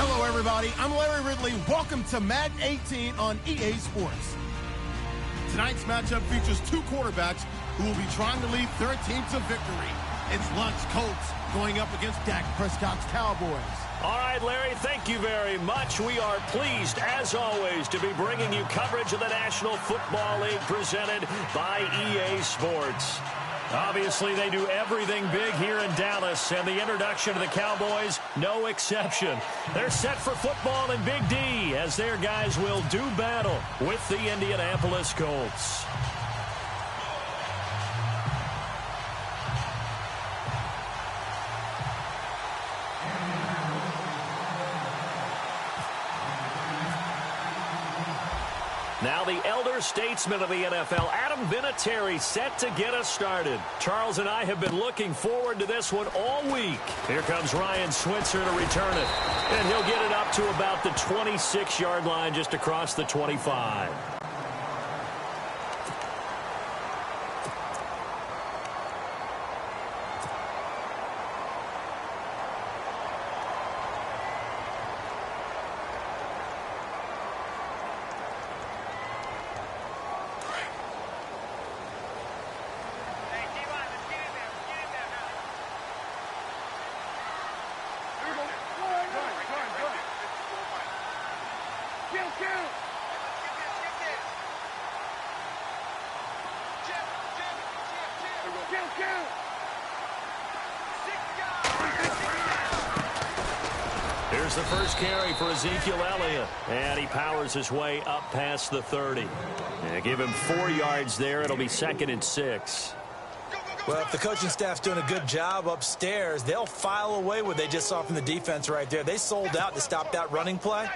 Hello, everybody. I'm Larry Ridley. Welcome to Madden 18 on EA Sports. Tonight's matchup features two quarterbacks who will be trying to lead their team to victory. It's Luck's Colts going up against Dak Prescott's Cowboys. All right, Larry, thank you very much. We are pleased, as always, to be bringing you coverage of the National Football League presented by EA Sports. Obviously, they do everything big here in Dallas, and the introduction of the Cowboys, no exception. They're set for football in Big D, as their guys will do battle with the Indianapolis Colts. Now the elder statesman of the NFL, Adam Vinatieri, set to get us started. Charles and I have been looking forward to this one all week. Here comes Ryan Switzer to return it. And he'll get it up to about the 26-yard line, just across the 25. Here's the first carry for Ezekiel Elliott, and he powers his way up past the 30. And give him 4 yards there. It'll be 2nd and 6. Well, if the coaching staff's doing a good job upstairs, they'll file away what they just saw from the defense right there. They sold out to stop that running play.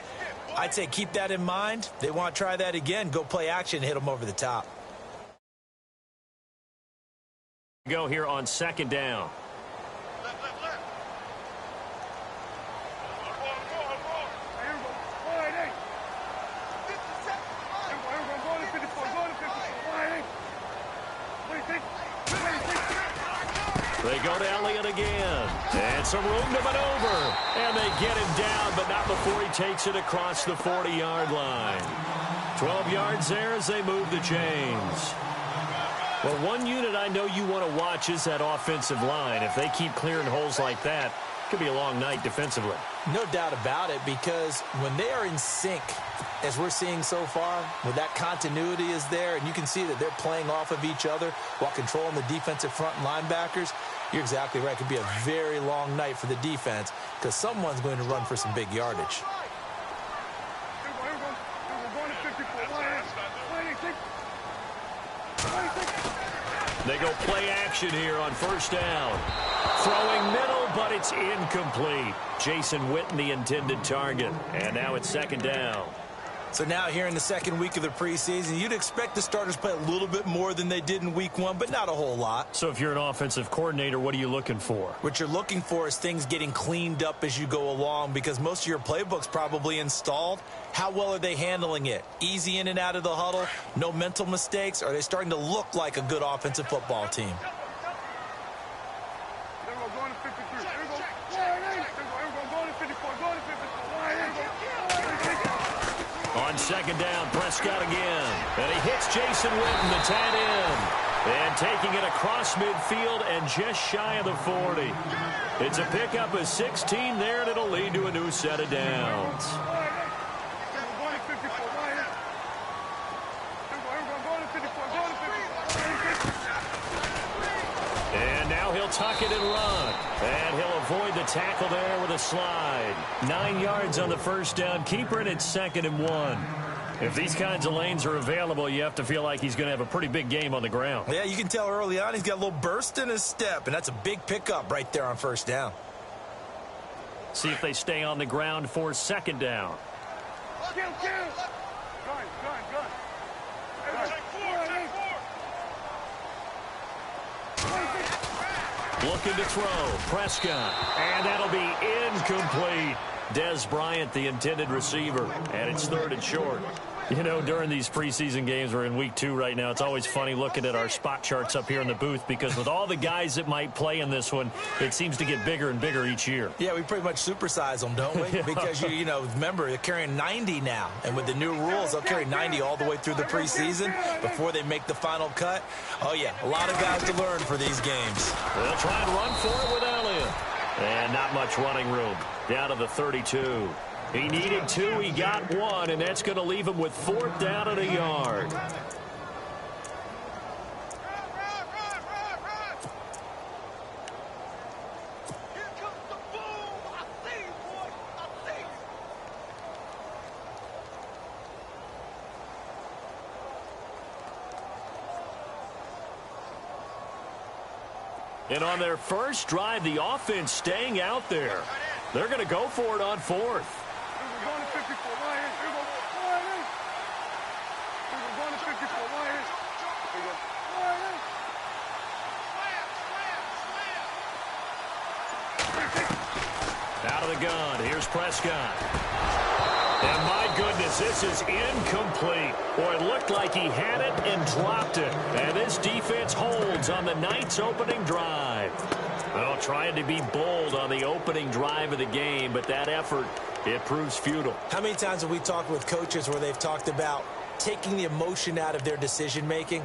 I'd say keep that in mind. They want to try that again. Go play action, hit them over the top. Go here on 2nd down. They go to Elliott again. And some room to maneuver. And they get him down, but not before he takes it across the 40-yard line. 12 yards there as they move the chains. Well, one unit I know you want to watch is that offensive line. If they keep clearing holes like that, it could be a long night defensively. No doubt about it, because when they are in sync, as we're seeing so far, where that continuity is there, and you can see that they're playing off of each other while controlling the defensive front linebackers, you're exactly right. It could be a very long night for the defense because someone's going to run for some big yardage. They go play action here on 1st down. Throwing middle, but it's incomplete. Jason Witten, the intended target. And now it's 2nd down. So now here in the 2nd week of the preseason, you'd expect the starters play a little bit more than they did in week 1, but not a whole lot. So if you're an offensive coordinator, what are you looking for? What you're looking for is things getting cleaned up as you go along, because most of your playbook's probably installed. How well are they handling it? Easy in and out of the huddle, no mental mistakes? Are they starting to look like a good offensive football team? On 2nd down, Prescott again. And he hits Jason Witten, the tight end. And taking it across midfield and just shy of the 40. It's a pickup of 16 there, and it'll lead to a new set of downs. And now he'll tuck it and run. And he'll avoid the tackle there with a slide. 9 yards on the 1st down. Keeper, and it's 2nd and 1. If these kinds of lanes are available, you have to feel like he's going to have a pretty big game on the ground. Yeah, you can tell early on he's got a little burst in his step, and that's a big pickup right there on 1st down. See if they stay on the ground for 2nd down. Looking to throw. Prescott. And that'll be incomplete. Des Bryant, the intended receiver. And it's 3rd and short. You know, during these preseason games, we're in week 2 right now, it's always funny looking at our spot charts up here in the booth because with all the guys that might play in this one, it seems to get bigger and bigger each year. Yeah, we pretty much supersize them, don't we? Because, you know, remember, they're carrying 90 now. And with the new rules, they'll carry 90 all the way through the preseason before they make the final cut. Oh, yeah, a lot of guys to learn for these games. They'll try and run for it with Elliott. And not much running room. Down to the 32. He needed 2, he got 1, and that's going to leave him with 4th down and a yard. And on their first drive, the offense staying out there. They're going to go for it on 4th. Out of the gun, here's Prescott. And my goodness, this is incomplete. Boy, it looked like he had it and dropped it. And this defense holds on the Knights' opening drive. Well, trying to be bold on the opening drive of the game, but that effort, it proves futile. How many times have we talked with coaches where they've talked about taking the emotion out of their decision-making?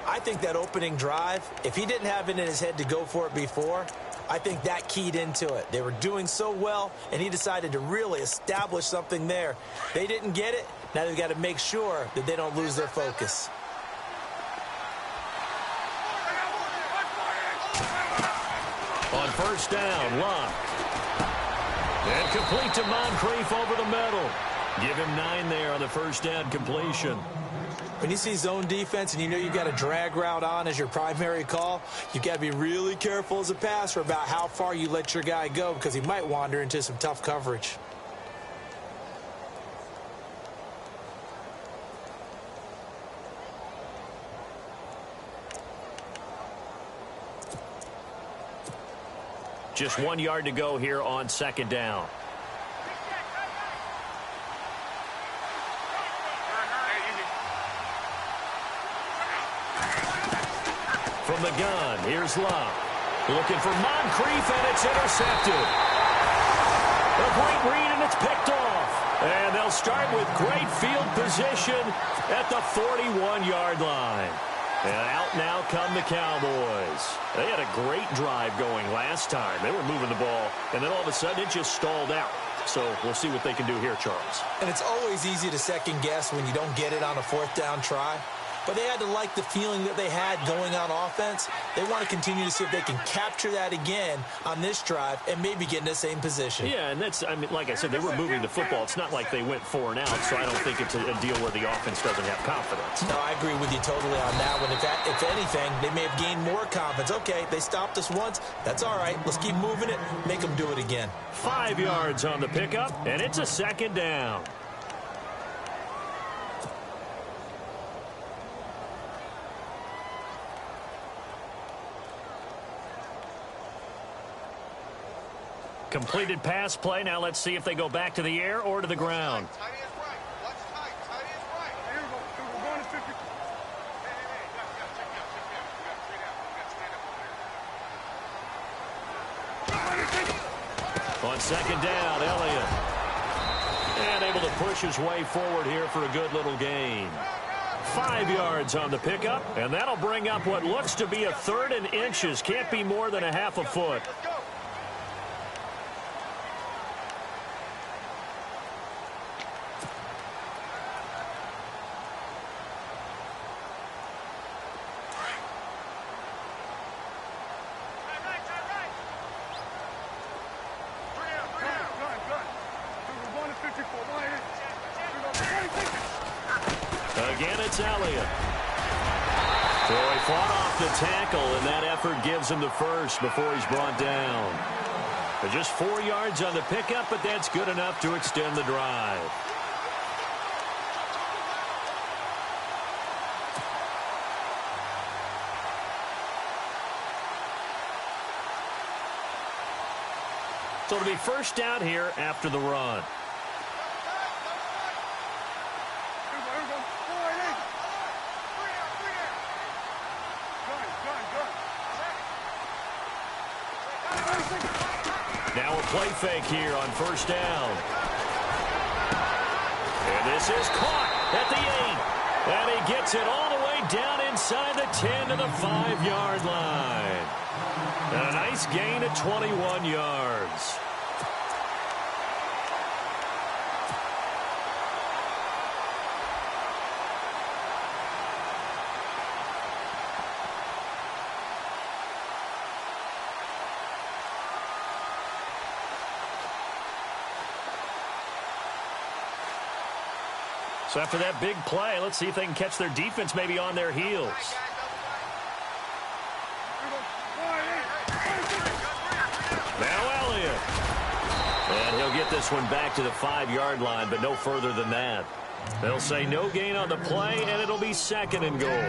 I think that opening drive, if he didn't have it in his head to go for it before, I think that keyed into it. They were doing so well, and he decided to really establish something there. They didn't get it. Now they've got to make sure that they don't lose their focus. On first down, Luck. And complete to Moncrief over the middle. Give him 9 there on the first down completion. When you see zone defense and you know you've got a drag route on as your primary call, you've got to be really careful as a passer about how far you let your guy go because he might wander into some tough coverage. Just 1 yard to go here on second down. From the gun, here's Love. Looking for Moncrief, and it's intercepted. A great read, and it's picked off. And they'll start with great field position at the 41-yard line. And out now come the Cowboys. They had a great drive going last time. They were moving the ball, and then all of a sudden it just stalled out. So we'll see what they can do here, Charles. And it's always easy to second guess when you don't get it on a 4th down try. But they had to like the feeling that they had going on offense. They want to continue to see if they can capture that again on this drive and maybe get in the same position. Yeah, and that's, I mean, like I said, they were moving the football. It's not like they went 4 and out, so I don't think it's a deal where the offense doesn't have confidence. No, I agree with you totally on that one. If anything, they may have gained more confidence. Okay, they stopped us once. That's all right. Let's keep moving it. Make them do it again. 5 yards on the pickup, and it's a second down. Completed pass play. Now let's see if they go back to the air or to the ground. On second down, Elliott. And able to push his way forward here for a good little gain. 5 yards on the pickup, and that'll bring up what looks to be a 3rd and inches. Can't be more than a half a foot. Again, it's Elliott. So he fought off the tackle, and that effort gives him the first before he's brought down. But just 4 yards on the pickup, but that's good enough to extend the drive. So it'll be first down here after the run. Now a play fake here on first down. And this is caught at the 8. And he gets it all the way down inside the 10 to the 5-yard line. And a nice gain of 21 yards. So after that big play, let's see if they can catch their defense maybe on their heels. Now Elliott. And he'll get this one back to the 5-yard line, but no further than that. They'll say no gain on the play, and it'll be 2nd and goal.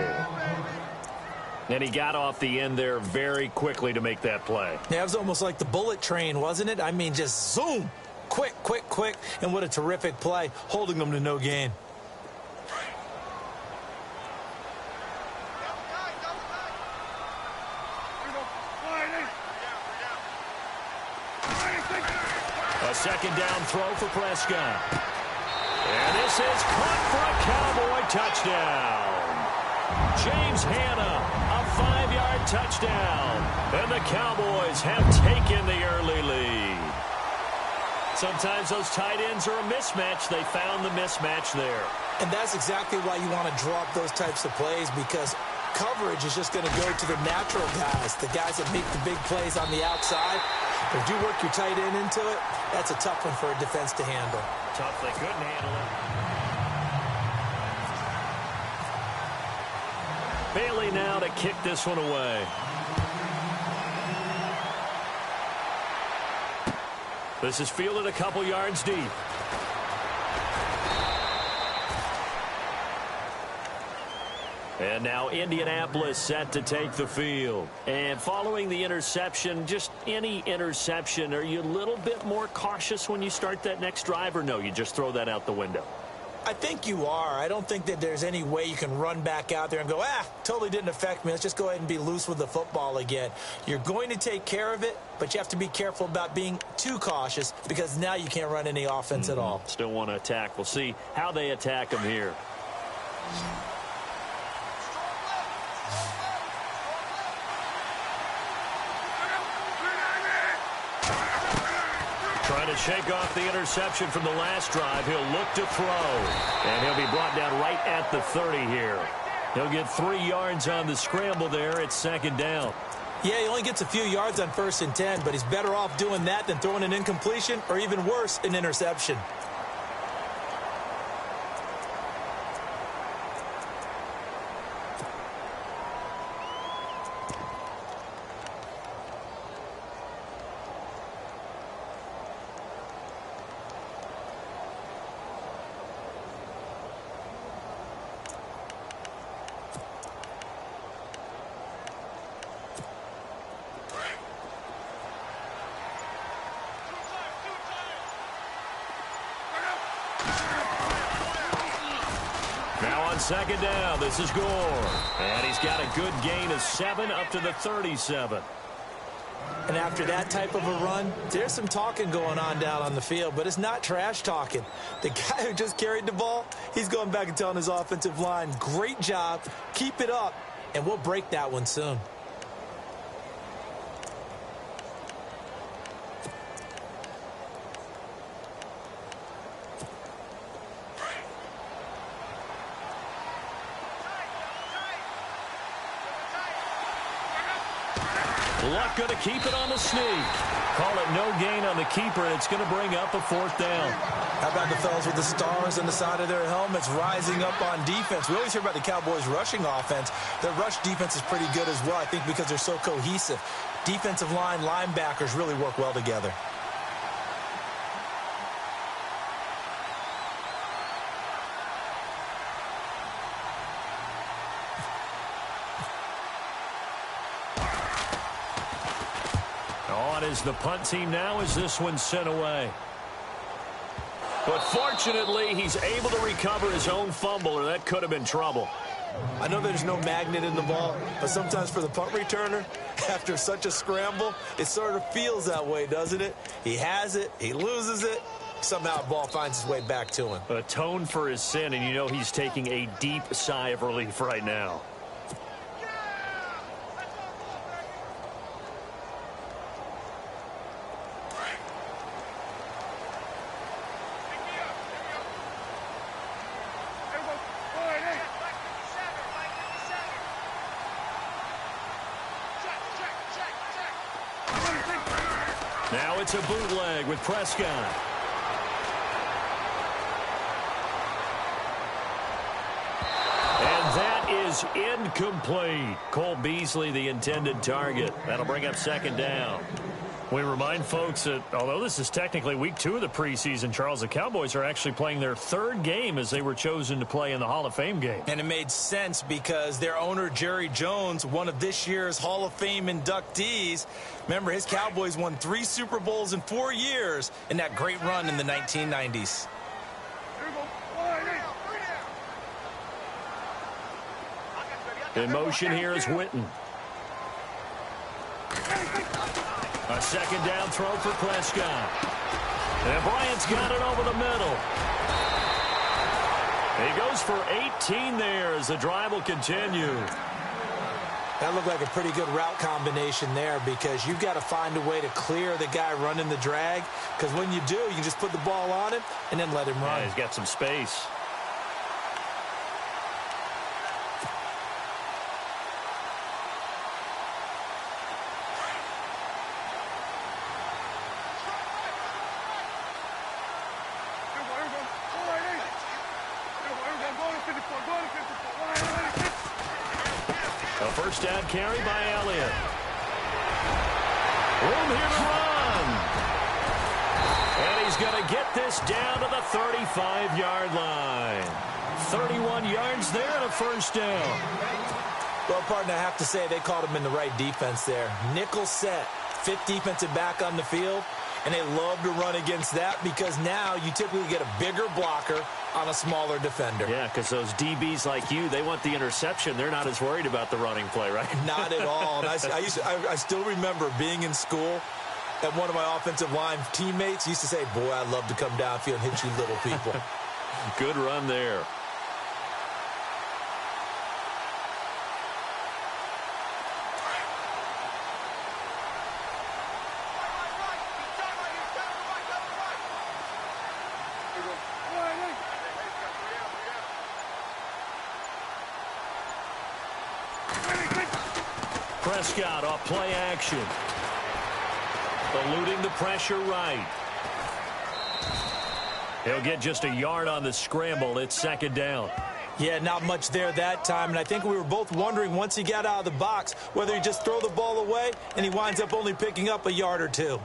And he got off the end there very quickly to make that play. Yeah, it was almost like the bullet train, wasn't it? I mean, just zoom. Quick, quick, quick. And what a terrific play, holding them to no gain. A 2nd down throw for Prescott. And this is caught for a Cowboy touchdown. James Hanna, a 5-yard touchdown. And the Cowboys have taken the early lead. Sometimes those tight ends are a mismatch. They found the mismatch there. And that's exactly why you want to draw up those types of plays, because coverage is just going to go to the natural guys, the guys that make the big plays on the outside. If you work your tight end into it, that's a tough one for a defense to handle. Tough, they couldn't handle it. Bailey now to kick this one away. This is fielded a couple yards deep. And now Indianapolis set to take the field. And following the interception, just any interception, are you a little bit more cautious when you start that next drive, or no, you just throw that out the window? I think you are. I don't think that there's any way you can run back out there and go, totally didn't affect me. Let's just go ahead and be loose with the football again. You're going to take care of it, but you have to be careful about being too cautious, because now you can't run any offense at all. Still want to attack. We'll see how they attack them here. Trying to shake off the interception from the last drive. He'll look to throw. And he'll be brought down right at the 30 here. He'll get 3 yards on the scramble there. It's 2nd down. Yeah, he only gets a few yards on 1st and 10, but he's better off doing that than throwing an incompletion, or even worse, an interception. Now on 2nd down, this is Gore. And he's got a good gain of 7 up to the 37. And after that type of a run, there's some talking going on down on the field, but it's not trash talking. The guy who just carried the ball, he's going back and telling his offensive line, great job, keep it up, and we'll break that one soon. Luck going to keep it on the sneak. Call it no gain on the keeper, and it's going to bring up a 4th down. How about the fellas with the stars on the side of their helmets rising up on defense? We always hear about the Cowboys' rushing offense. Their rush defense is pretty good as well, I think, because they're so cohesive. Defensive line, linebackers really work well together. On is the punt team now as this one's sent away. But fortunately, he's able to recover his own fumble, or that could have been trouble. I know there's no magnet in the ball, but sometimes for the punt returner, after such a scramble, it sort of feels that way, doesn't it? He has it, he loses it, somehow the ball finds its way back to him. Atone for his sin, and you know he's taking a deep sigh of relief right now. Now it's a bootleg with Prescott. And that is incomplete. Cole Beasley, the intended target. That'll bring up second down. We remind folks that although this is technically week 2 of the preseason, Charles, the Cowboys are actually playing their 3rd game as they were chosen to play in the Hall of Fame game. And it made sense because their owner, Jerry Jones, one of this year's Hall of Fame inductees, remember his Cowboys won 3 Super Bowls in 4 years in that great run in the 1990s. In motion here is Witten. A second down throw for Prescott. And Bryant's got it over the middle. He goes for 18 there as the drive will continue. That looked like a pretty good route combination there because you've got to find a way to clear the guy running the drag, because when you do, you can just put the ball on him and then let him run. Yeah, he's got some space. A first down carry by Elliott. Room here to run. And he's going to get this down to the 35-yard line. 31 yards there and a first down. Well, partner, I have to say they caught him in the right defense there. Nickel set, 5th defensive back on the field, and they love to run against that because now you typically get a bigger blocker on a smaller defender. Yeah, because those DBs like you, they want the interception. They're not as worried about the running play, right? Not at all. And I still remember being in school, and one of my offensive line teammates used to say, boy, I'd love to come downfield and hit you little people. Good run there. Prescott off play action. Eluding the pressure right. He'll get just a yard on the scramble. It's second down. Yeah, not much there that time, and I think we were both wondering once he got out of the box whether he just throw the ball away and he winds up only picking up a yard or 2.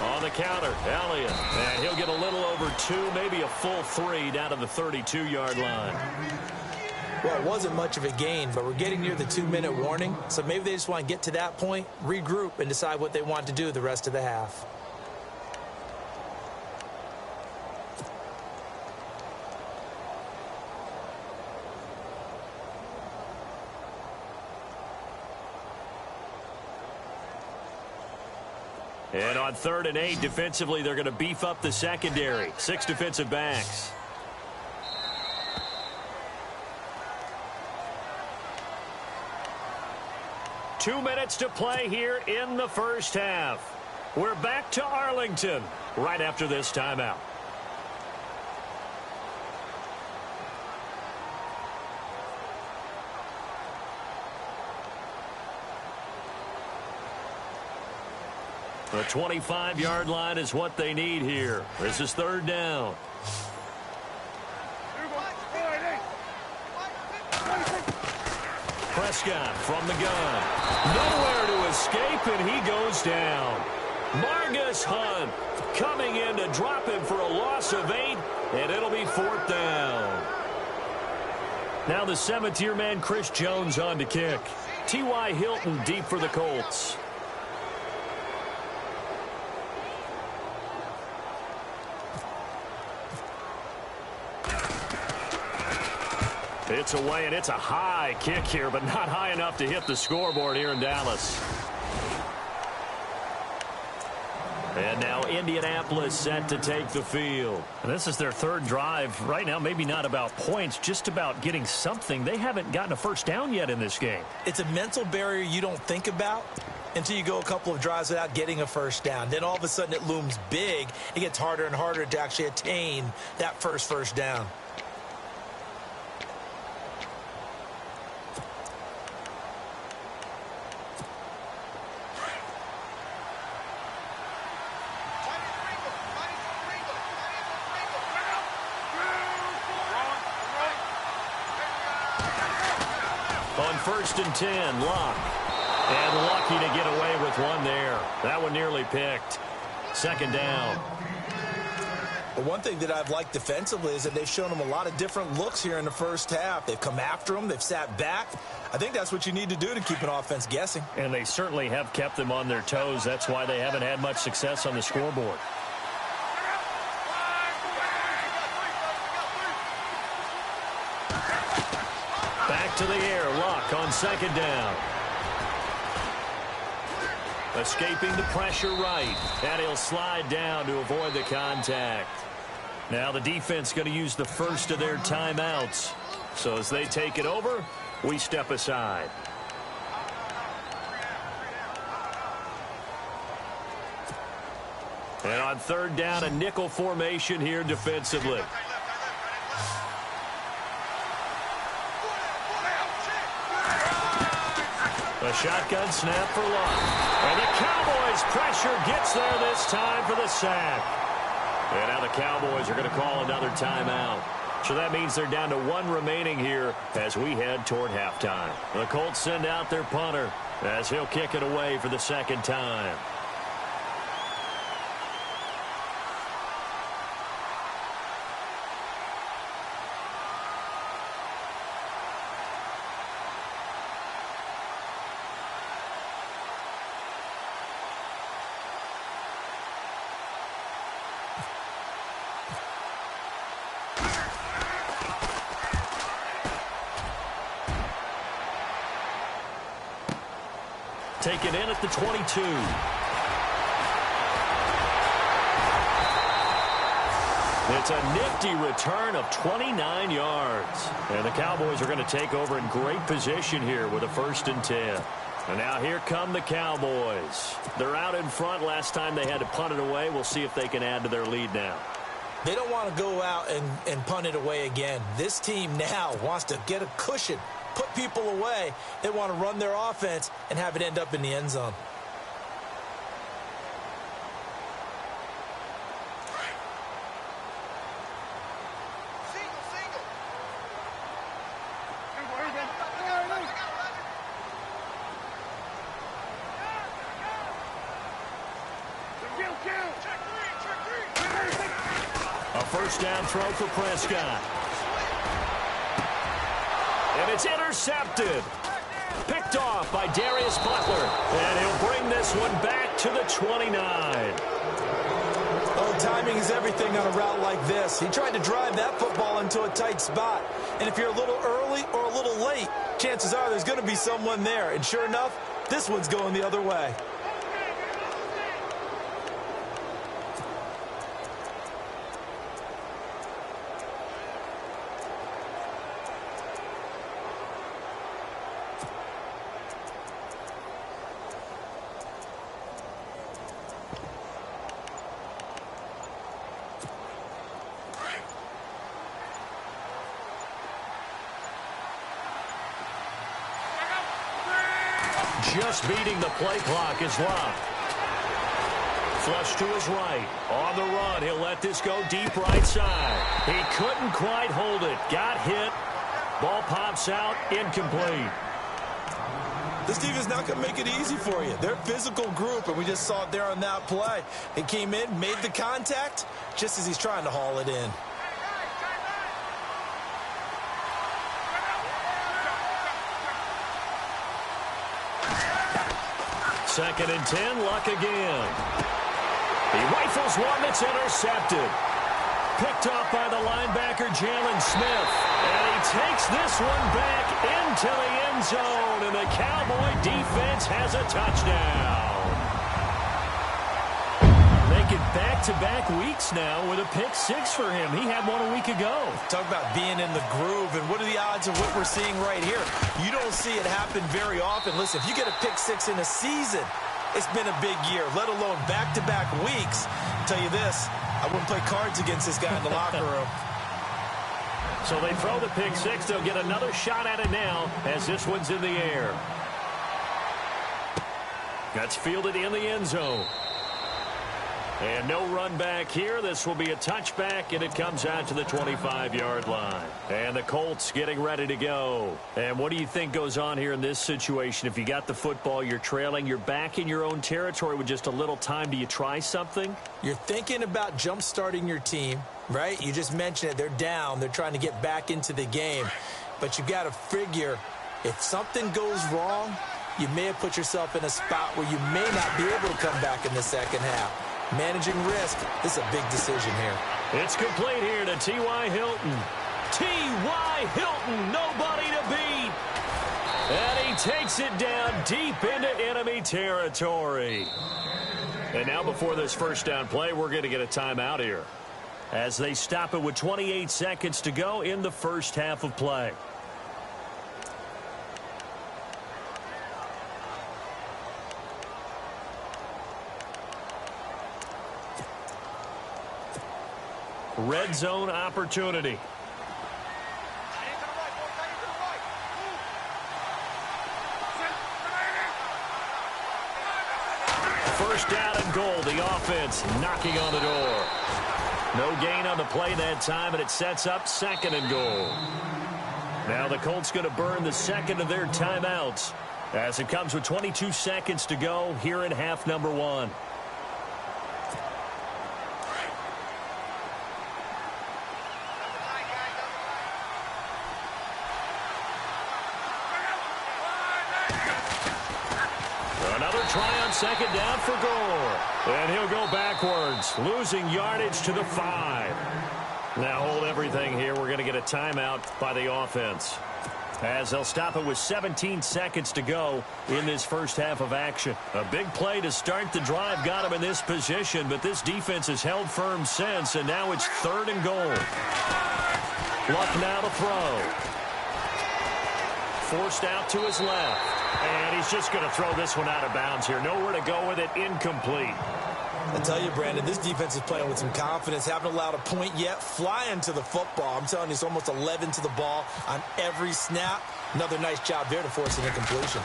On the counter, Elliott. And he'll get a little over 2, maybe a full 3 down to the 32-yard line. Well, it wasn't much of a gain, but we're getting near the 2-minute warning, so maybe they just want to get to that point, regroup, and decide what they want to do the rest of the half. And on 3rd and 8, defensively, they're going to beef up the secondary. 6 defensive backs. Two minutes to play here in the first half. We're back to Arlington right after this timeout. The 25-yard line is what they need here. This is third down. Prescott from the gun. Nowhere to escape, and he goes down. Margus Hunt coming in to drop him for a loss of 8, and it'll be fourth down. Now the 7th-year man Chris Jones on to kick. T.Y. Hilton deep for the Colts. It's away, and it's a high kick here, but not high enough to hit the scoreboard here in Dallas. And now Indianapolis set to take the field. And this is their third drive. Right now, maybe not about points, just about getting something. They haven't gotten a first down yet in this game. It's a mental barrier you don't think about until you go a couple of drives without getting a first down. Then all of a sudden it looms big. It gets harder and harder to actually attain that first down. On 1st and 10, Luck. And lucky to get away with one there. That one nearly picked. Second down. But one thing that I've liked defensively is that they've shown them a lot of different looks here in the first half. They've come after them. They've sat back. I think that's what you need to do to keep an offense guessing. And they certainly have kept them on their toes. That's why they haven't had much success on the scoreboard. Back to the air, Luck on second down. Escaping the pressure right, and he'll slide down to avoid the contact. Now the defense going to use the first of their timeouts. So as they take it over, we step aside. And on third down, a nickel formation here defensively. A shotgun snap for Luck. And the Cowboys' pressure gets there this time for the sack. And now the Cowboys are going to call another timeout. So that means they're down to 1 remaining here as we head toward halftime. The Colts send out their punter as he'll kick it away for the second time. Taken in at the 22. It's a nifty return of 29 yards. And the Cowboys are going to take over in great position here with a 1st and 10. And now here come the Cowboys. They're out in front. Last time they had to punt it away. We'll see if they can add to their lead now. They don't want to go out and punt it away again. This team now wants to get a cushion, put people away. They want to run their offense and have it end up in the end zone. A first down throw for Prescott. And it's intercepted. Picked off by Darius Butler. And he'll bring this one back to the 29. Oh, timing is everything on a route like this. He tried to drive that football into a tight spot. And if you're a little early or a little late, chances are there's going to be someone there. And sure enough, this one's going the other way. Just beating the play clock is Luck. Flush to his right. On the run, he'll let this go deep right side. He couldn't quite hold it. Got hit. Ball pops out. Incomplete. This defense not going to make it easy for you. They're a physical group, and we just saw it there on that play. He came in, made the contact, just as he's trying to haul it in. Second and 10, Luck again. He rifles one that's intercepted. Picked off by the linebacker, Jalen Smith. And he takes this one back into the end zone, and the Cowboy defense has a touchdown. Making back-to-back weeks now with a pick six for him. He had one a week ago. Talk about being in the groove, and what are the odds of what we're seeing right here? You don't see it happen very often. Listen, if you get a pick six in a season, it's been a big year, let alone back-to-back weeks. I'll tell you this, I wouldn't play cards against this guy in the locker room. So they throw the pick six. They'll get another shot at it now as this one's in the air. That's fielded in the end zone. And no run back here. This will be a touchback, and it comes out to the 25-yard line. And the Colts getting ready to go. And what do you think goes on here in this situation? If you got the football, you're trailing, you're back in your own territory with just a little time. Do you try something? You're thinking about jump-starting your team, right? You just mentioned it. They're down. They're trying to get back into the game. But you got to figure if something goes wrong, you may have put yourself in a spot where you may not be able to come back in the second half. Managing risk, this is a big decision here. It's complete here to T.Y. Hilton. T.Y. Hilton, nobody to beat. And he takes it down deep into enemy territory. And now before this first down play, we're going to get a timeout here, as they stop it with 28 seconds to go in the first half of play. Red zone opportunity. First down and goal. The offense knocking on the door. No gain on the play that time, and it sets up second and goal. Now the Colts going to burn the second of their timeouts as it comes with 22 seconds to go here in half number one. Try on second down for Gore. And he'll go backwards, losing yardage to the 5. Now hold everything here. We're going to get a timeout by the offense, as they'll stop it with 17 seconds to go in this first half of action. A big play to start the drive got him in this position, but this defense has held firm since, and now it's third and goal. Luck now to throw. Forced out to his left. And he's just going to throw this one out of bounds here. Nowhere to go with it. Incomplete. I tell you, Brandon, this defense is playing with some confidence. Haven't allowed a point yet. Flying to the football. I'm telling you, it's almost 11 to the ball on every snap. Another nice job there to force an incompletion.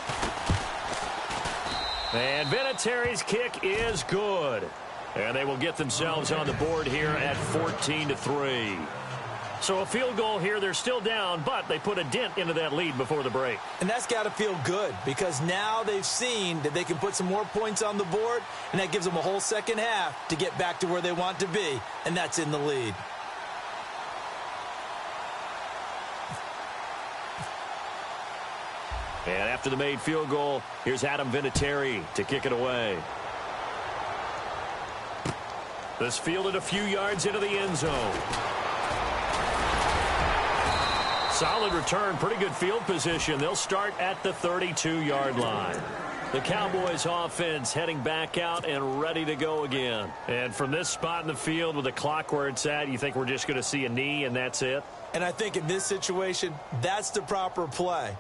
And Vinatieri's kick is good. And they will get themselves on the board here at 14-3. So a field goal here. They're still down, but they put a dent into that lead before the break. And that's got to feel good, because now they've seen that they can put some more points on the board, and that gives them a whole second half to get back to where they want to be, and that's in the lead. And after the made field goal, here's Adam Vinatieri to kick it away. This fielded a few yards into the end zone. Solid return, pretty good field position. They'll start at the 32-yard line. The Cowboys offense heading back out and ready to go again. And from this spot in the field with the clock where it's at, you think we're just going to see a knee and that's it? And I think in this situation, that's the proper play.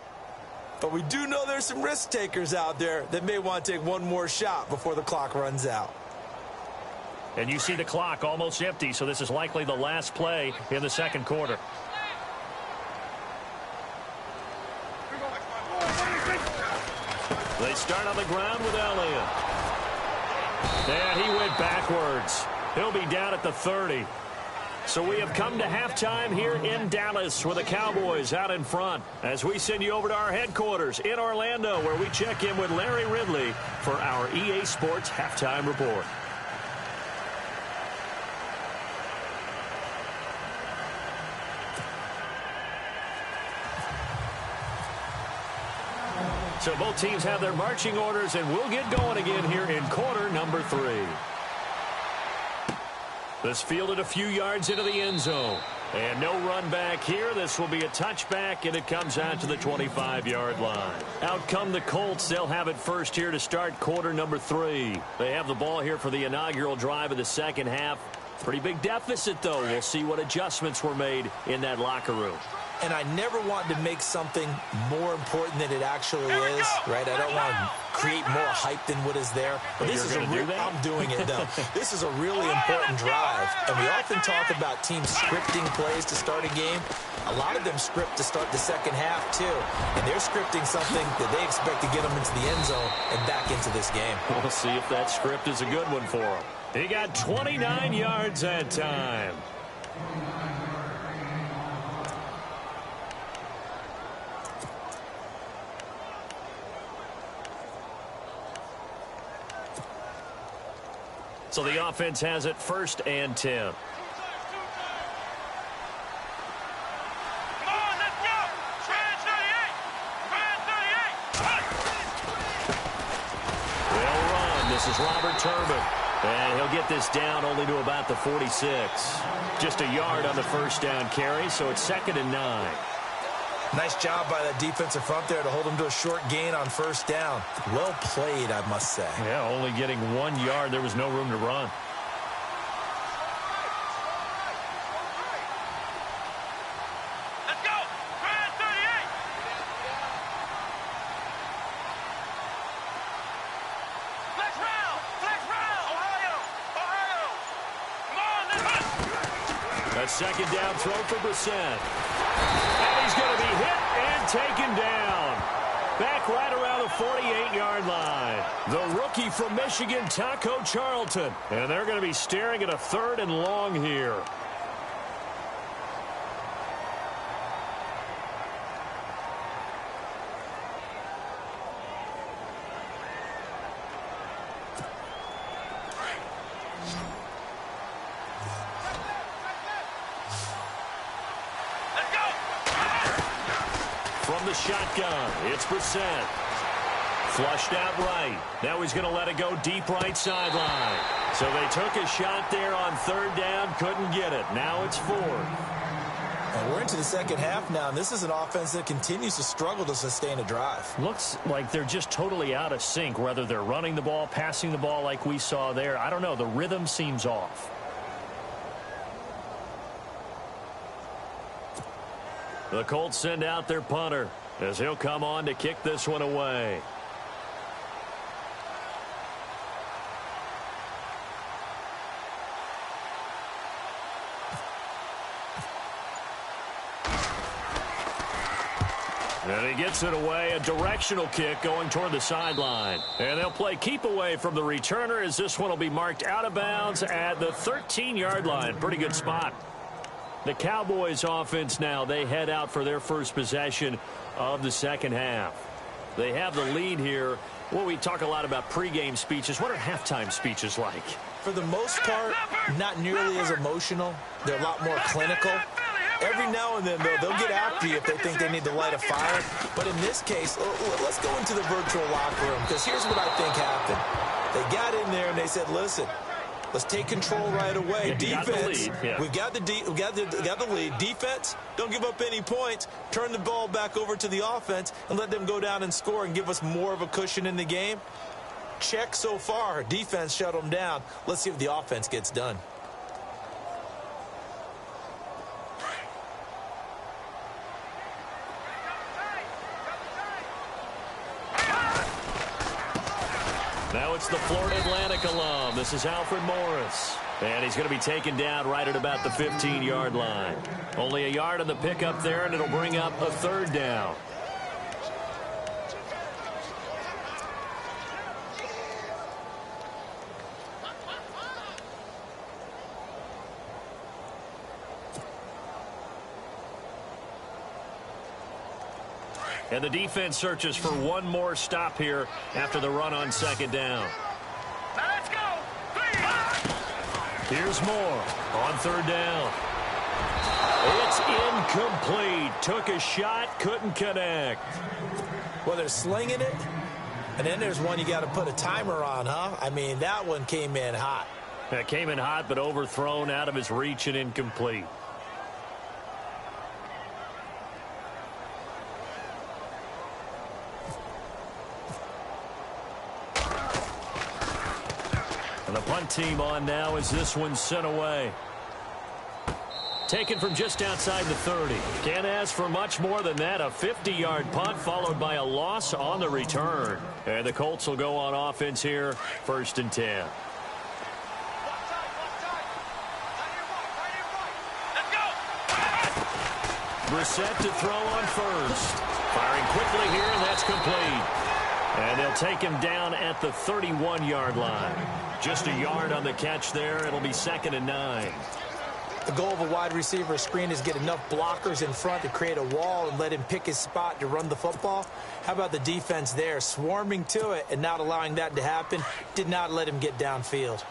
But we do know there's some risk takers out there that may want to take one more shot before the clock runs out. And you see the clock almost empty, so this is likely the last play in the second quarter. They start on the ground with Elliott. And he went backwards. He'll be down at the 30. So we have come to halftime here in Dallas with the Cowboys out in front as we send you over to our headquarters in Orlando where we check in with Larry Ridley for our EA Sports Halftime Report. So both teams have their marching orders, and we'll get going again here in quarter number 3. This fielded a few yards into the end zone. And no run back here. This will be a touchback, and it comes out to the 25-yard line. Out come the Colts. They'll have it first here to start quarter number 3. They have the ball here for the inaugural drive of the second half. Pretty big deficit, though. We'll see what adjustments were made in that locker room. And I never want to make something more important than it actually is, right? I don't want to create more hype than what is there. But this is I'm doing it, though. This is a really important drive. And we often talk about teams scripting plays to start a game. A lot of them script to start the second half, too. And they're scripting something that they expect to get them into the end zone and back into this game. We'll see if that script is a good one for them. He got 29 yards that time. So the offense has it first and 10. Come on, let's go! Trans 38! They'll run. This is Robert Turbin. And he'll get this down only to about the 46. Just a yard on the first down carry, so it's 2nd and 9. Nice job by that defensive front there to hold him to a short gain on first down. Well played, I must say. Yeah, only getting 1 yard. There was no room to run. Let's go! Trans 38! Flex round! Flex round! Ohio! Ohio! Come on, let's run! A second down throw for Brissett. And he's going to be hit and taken down. Back right around the 48-yard line. The rookie from Michigan, Taco Charlton. And they're going to be staring at a 3rd and long here. From the shotgun, it's Brissett. Flushed out right. Now he's going to let it go deep right sideline. So they took a shot there on 3rd down, couldn't get it. Now it's 4th. And we're into the second half now, and this is an offense that continues to struggle to sustain a drive. Looks like they're just totally out of sync, whether they're running the ball, passing the ball like we saw there. I don't know. The rhythm seems off. The Colts send out their punter as he'll come on to kick this one away. And he gets it away, a directional kick going toward the sideline. And they'll play keep away from the returner as this one will be marked out of bounds at the 13-yard line. Pretty good spot. The Cowboys offense now, they head out for their first possession of the second half. They have the lead here. Well, we talk a lot about pregame speeches. What are halftime speeches like? For the most part, not nearly as emotional. They're a lot more clinical. Every now and then, though, they'll get after you if they think they need to light a fire. But in this case, let's go into the virtual locker room, because here's what I think happened. They got in there and they said, listen, let's take control right away. Defense, we've got the lead. Defense, don't give up any points. Turn the ball back over to the offense and let them go down and score and give us more of a cushion in the game. Check so far. Defense shut them down. Let's see if the offense gets done. Now it's the Florida Atlantic alum. This is Alfred Morris. And he's going to be taken down right at about the 15-yard line. Only a yard on the pickup there, and it'll bring up a 3rd down. And the defense searches for one more stop here after the run on second down. Now let's go. Here's more on third down. It's incomplete. Took a shot, couldn't connect. Well, they're slinging it, and then there's one you got to put a timer on, huh? I mean, that one came in hot. That came in hot, but overthrown out of his reach and incomplete. And the punt team on now as this one's sent away. Taken from just outside the 30. Can't ask for much more than that. A 50-yard punt followed by a loss on the return. And the Colts will go on offense here, 1st and 10. Brissett to throw on first. Firing quickly here, and that's complete. And they'll take him down at the 31-yard line. Just a yard on the catch there. It'll be 2nd and 9. The goal of a wide receiver screen is get enough blockers in front to create a wall and let him pick his spot to run the football. How about the defense there? Swarming to it and not allowing that to happen. Did not let him get downfield.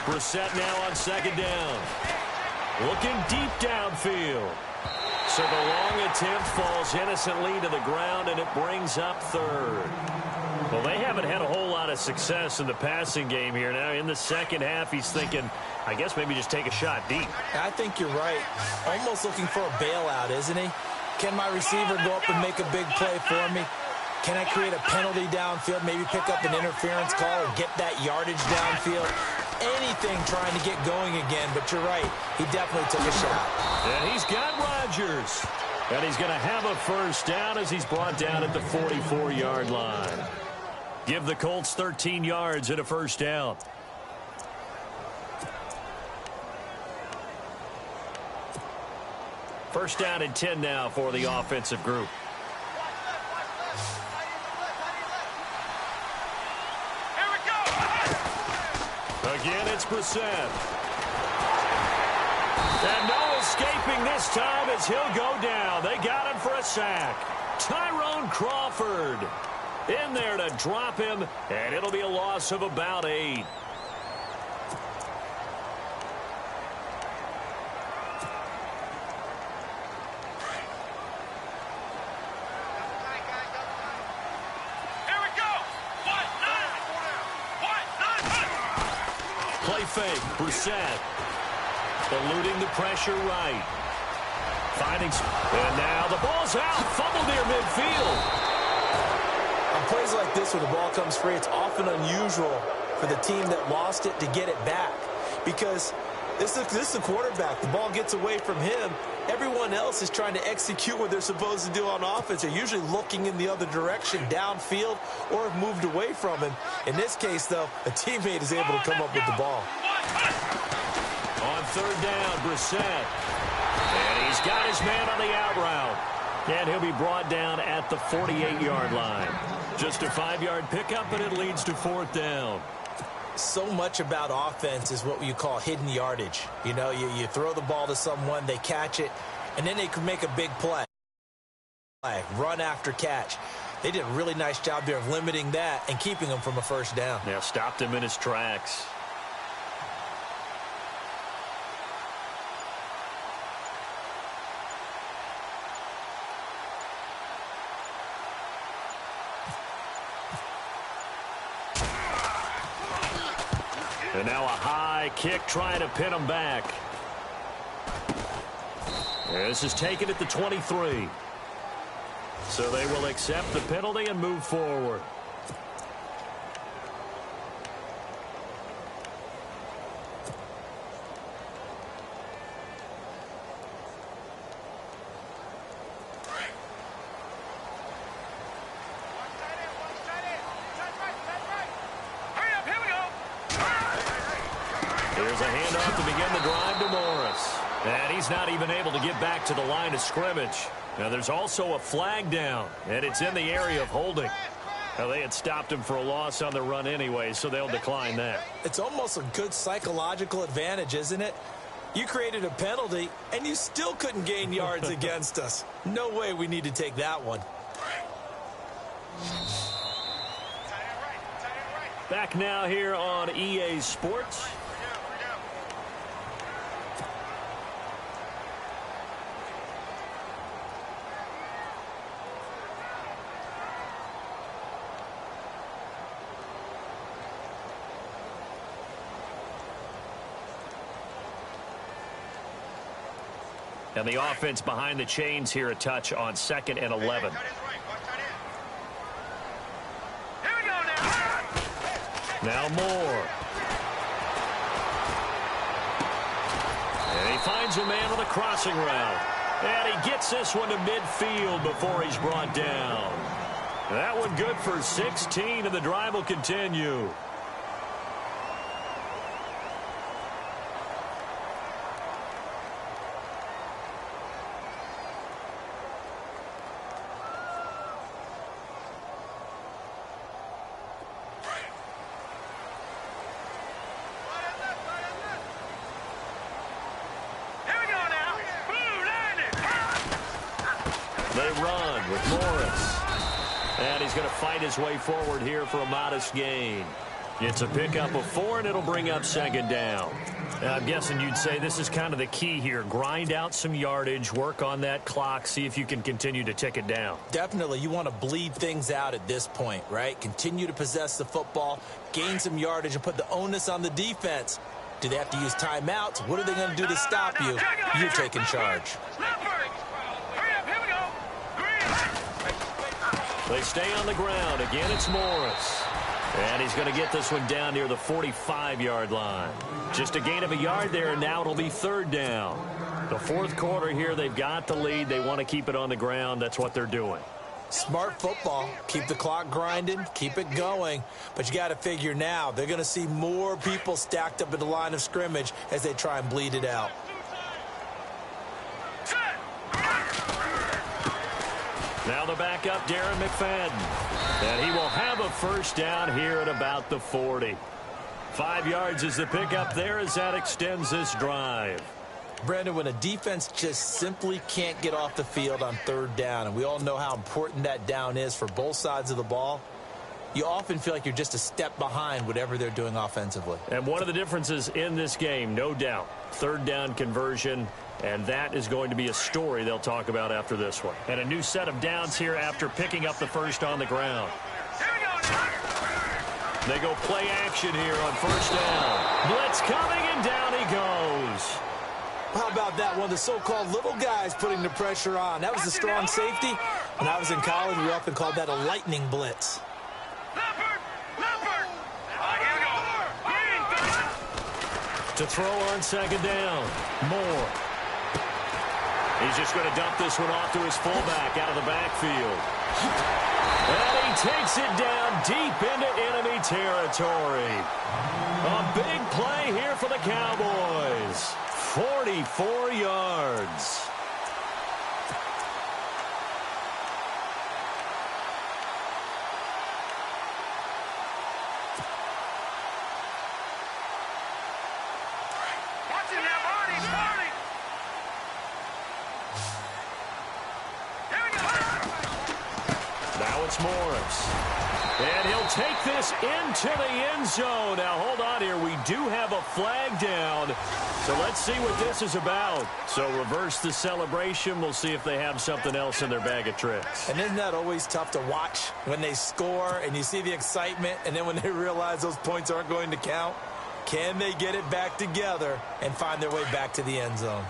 Brissett now on second down. Looking deep downfield. So the long attempt falls innocently to the ground, and it brings up 3rd. Well, they haven't had a whole lot of success in the passing game here. Now in the second half, he's thinking, I guess maybe just take a shot deep. I think you're right. Almost looking for a bailout, isn't he? Can my receiver go up and make a big play for me? Can I create a penalty downfield, maybe pick up an interference call or get that yardage downfield? Anything trying to get going again, but you're right. He definitely took a shot. And he's got Rodgers. And he's going to have a first down as he's brought down at the 44-yard line. Give the Colts 13 yards and a first down. First down and 10 now for the offensive group. Again, it's Brissett. And no escaping this time as he'll go down. They got him for a sack. Tyrone Crawford in there to drop him, and it'll be a loss of about 8. Play fake, Brissett. Eluding the pressure right. Finding, and now the ball's out. Fumble near midfield. On plays like this where the ball comes free, it's often unusual for the team that lost it to get it back. Because this is the quarterback. The ball gets away from him. Everyone else is trying to execute what they're supposed to do on offense. They're usually looking in the other direction, downfield, or have moved away from him. In this case, though, a teammate is able to come up with the ball. On third down, Brissett. And he's got his man on the out route. And he'll be brought down at the 48-yard line. Just a 5-yard pickup, and it leads to 4th down. So much about offense is what you call hidden yardage. You know, you throw the ball to someone, they catch it, and then they can make a big play. Run after catch. They did a really nice job there of limiting that and keeping him from a first down. Now stopped him in his tracks. And now a high kick trying to pin him back. This is taken at the 23. So they will accept the penalty and move forward. There's a handoff to begin the drive. And he's not even able to get back to the line of scrimmage. Now, there's also a flag down, and it's in the area of holding. Now, they had stopped him for a loss on the run anyway, so they'll decline that. It's almost a good psychological advantage, isn't it? You created a penalty, and you still couldn't gain yards against us. No way we need to take that one. Back now here on EA Sports. And the offense behind the chains here, a touch on 2nd and 11. Now Moore. And he finds a man on the crossing route. And he gets this one to midfield before he's brought down. That one good for 16, and the drive will continue. They run with Morris. And he's going to fight his way forward here for a modest gain. It's a pickup of 4, and it'll bring up 2nd down. I'm guessing you'd say this is kind of the key here. Grind out some yardage, work on that clock, see if you can continue to tick it down. Definitely. You want to bleed things out at this point, right? Continue to possess the football, gain some yardage, and put the onus on the defense. Do they have to use timeouts? What are they going to do to stop you? You're taking charge. They stay on the ground. Again, it's Morris. And he's going to get this one down near the 45-yard line. Just a gain of a yard there, and now it'll be 3rd down. The 4th quarter here, they've got the lead. They want to keep it on the ground. That's what they're doing. Smart football. Keep the clock grinding. Keep it going. But you got to figure now, they're going to see more people stacked up at the line of scrimmage as they try and bleed it out. Now the backup, Darren McFadden. And he will have a 1st down here at about the 40. 5 yards is the pickup there as that extends this drive. Brandon, when a defense just simply can't get off the field on 3rd down, and we all know how important that down is for both sides of the ball, you often feel like you're just a step behind whatever they're doing offensively. And one of the differences in this game, no doubt, 3rd down conversion. And that is going to be a story they'll talk about after this one. And a new set of downs here after picking up the 1st on the ground. They go play action here on 1st down. Blitz coming, and down he goes. How about that? One of the so-called little guys putting the pressure on. That was the strong safety. When I was in college, we often called that a lightning blitz. To throw on 2nd down. Moore. He's just going to dump this one off to his fullback out of the backfield. And he takes it down deep into enemy territory. A big play here for the Cowboys. 44 yards. It's Morris. And he'll take this into the end zone. Now, hold on here. We do have a flag down. So let's see what this is about. So reverse the celebration. We'll see if they have something else in their bag of tricks. And isn't that always tough to watch when they score and you see the excitement, and then when they realize those points aren't going to count? Can they get it back together and find their way back to the end zone?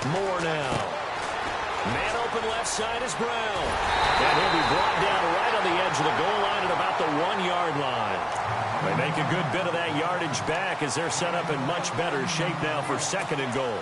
Moore now. Man open left side is Brown. And he'll be brought down right on the edge of the goal line at about the 1-yard line. They make a good bit of that yardage back as they're set up in much better shape now for 2nd and goal.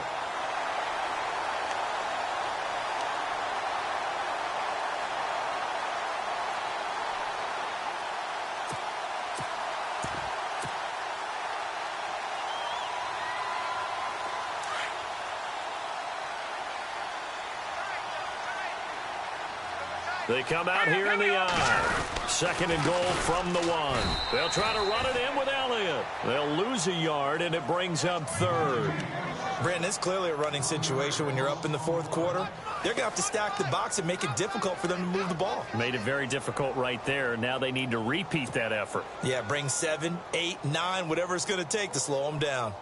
They come out here in the eye. Second and goal from the 1. They'll try to run it in with Elliott. They'll lose a yard, and it brings up third. Brandon, it's clearly a running situation when you're up in the fourth quarter. They're going to have to stack the box and make it difficult for them to move the ball. Made it very difficult right there. Now they need to repeat that effort. Yeah, bring 7, 8, 9, whatever it's going to take to slow them down.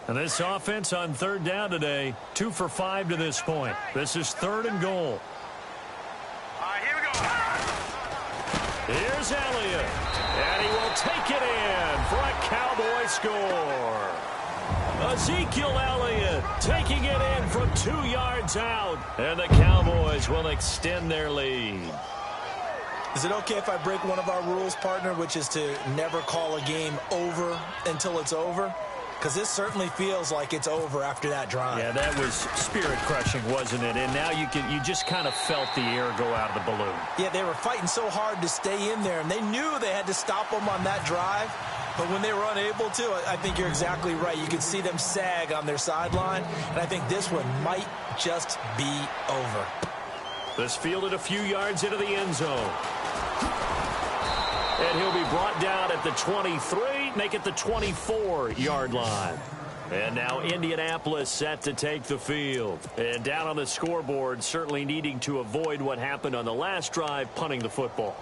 And this offense on third down today, 2 for 5 to this point. This is third and goal. All right, here we go. Here's Elliott, and he will take it in for a Cowboy score. Ezekiel Elliott taking it in from 2 yards out, and the Cowboys will extend their lead. Is it okay if I break one of our rules, partner, which is to never call a game over until it's over? Because this certainly feels like it's over after that drive. Yeah, that was spirit-crushing, wasn't it? And now you just kind of felt the air go out of the balloon. Yeah, they were fighting so hard to stay in there, and they knew they had to stop them on that drive. But when they were unable to, I think you're exactly right. You could see them sag on their sideline, and I think this one might just be over. This fielded a few yards into the end zone. And he'll be brought down at the 23, make it the 24-yard line. And now Indianapolis set to take the field. And down on the scoreboard, certainly needing to avoid what happened on the last drive, punting the football.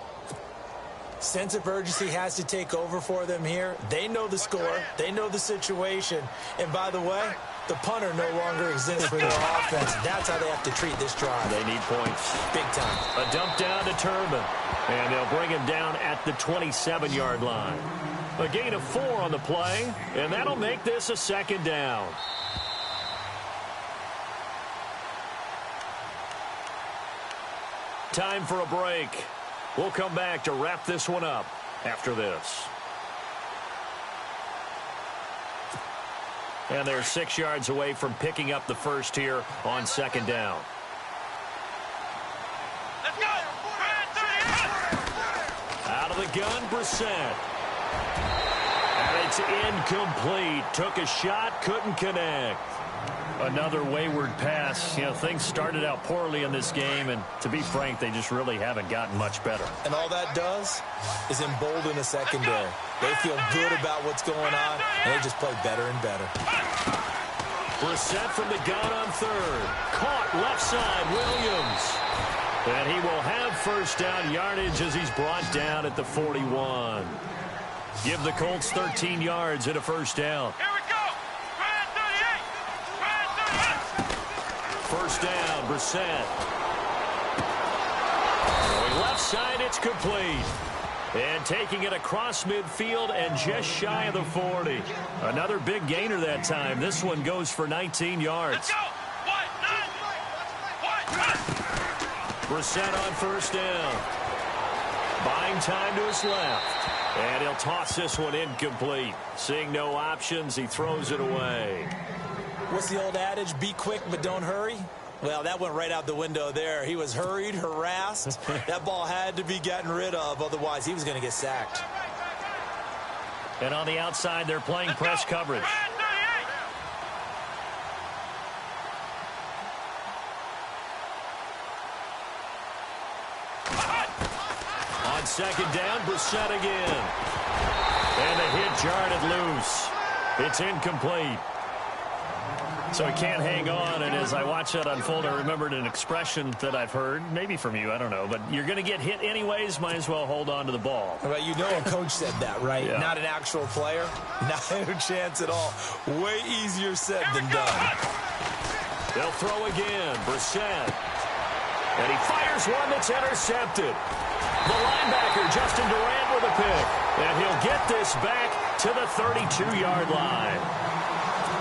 Sense of urgency has to take over for them here. They know the score. They know the situation. And by the way, the punter no longer exists for their offense. That's how they have to treat this drive. They need points. Big time. A dump down to Turbin. And they'll bring him down at the 27-yard line. A gain of 4 on the play, and that'll make this a second down. Time for a break. We'll come back to wrap this one up after this. And they're 6 yards away from picking up the first here on second down. Let's go. Out of the gun, Brissett. And it's incomplete. Took a shot, couldn't connect. Another wayward pass. You know, things started out poorly in this game, and to be frank, they just really haven't gotten much better. And all that does is embolden the secondary. They feel good about what's going on, and they just play better and better. Brissett from the gun on third. Caught left side, Williams. And he will have first down yardage as he's brought down at the 41. Give the Colts 13 yards and a first down. Here we go. Grand 38. First down, Brissett. Going left side, it's complete. And taking it across midfield and just shy of the 40. Another big gainer that time. This one goes for 19 yards. Let's go. Brissett on first down. Buying time to his left. And he'll toss this one incomplete. Seeing no options, he throws it away. What's the old adage? Be quick, but don't hurry. Well, that went right out the window there. He was hurried, harassed. That ball had to be gotten rid of, otherwise he was going to get sacked. And on the outside, they're playing press coverage. On second down, Brissett again. And the hit jarred it loose. It's incomplete. So he can't hang on, and as I watch that unfold, I remembered an expression that I've heard, maybe from you, I don't know, but you're going to get hit anyways, might as well hold on to the ball. Well, you know a coach said that, right? Yeah. Not an actual player. Not a chance at all. Way easier said than done. They'll throw again, Brissett. And he fires one that's intercepted. The linebacker, Justin Durant, with a pick. And he'll get this back to the 32-yard line.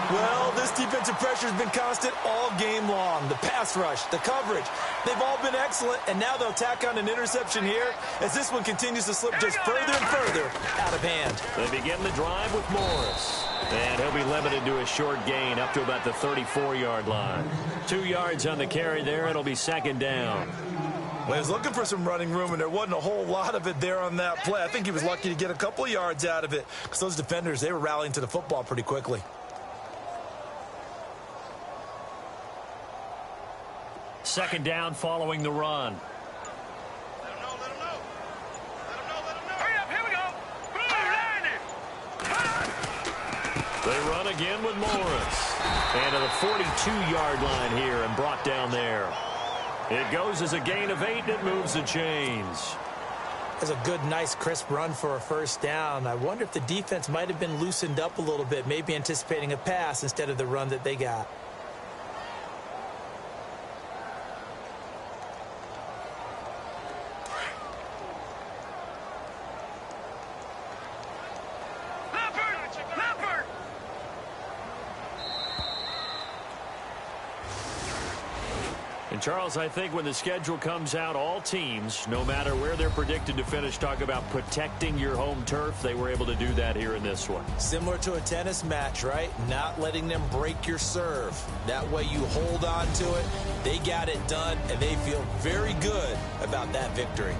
Well, this defensive pressure has been constant all game long. The pass rush, the coverage, they've all been excellent, and now they'll tack on an interception here as this one continues to slip just further and further out of hand. They begin the drive with Morris. And he'll be limited to a short gain up to about the 34-yard line. 2 yards on the carry there. It'll be second down. Well, he was looking for some running room, and there wasn't a whole lot of it there on that play. I think he was lucky to get a couple of yards out of it because those defenders, they were rallying to the football pretty quickly. Second down following the run. Let him know, let him know. Let him know, let him know. Hurry up, here we go. They run again with Morris. And to the 42-yard line here and brought down there. It goes as a gain of 8, and it moves the chains. That's a good, nice, crisp run for a first down. I wonder if the defense might have been loosened up a little bit, maybe anticipating a pass instead of the run that they got. And, Charles, I think when the schedule comes out, all teams, no matter where they're predicted to finish, talk about protecting your home turf. They were able to do that here in this one. Similar to a tennis match, right? Not letting them break your serve. That way you hold on to it. They got it done, and they feel very good about that victory.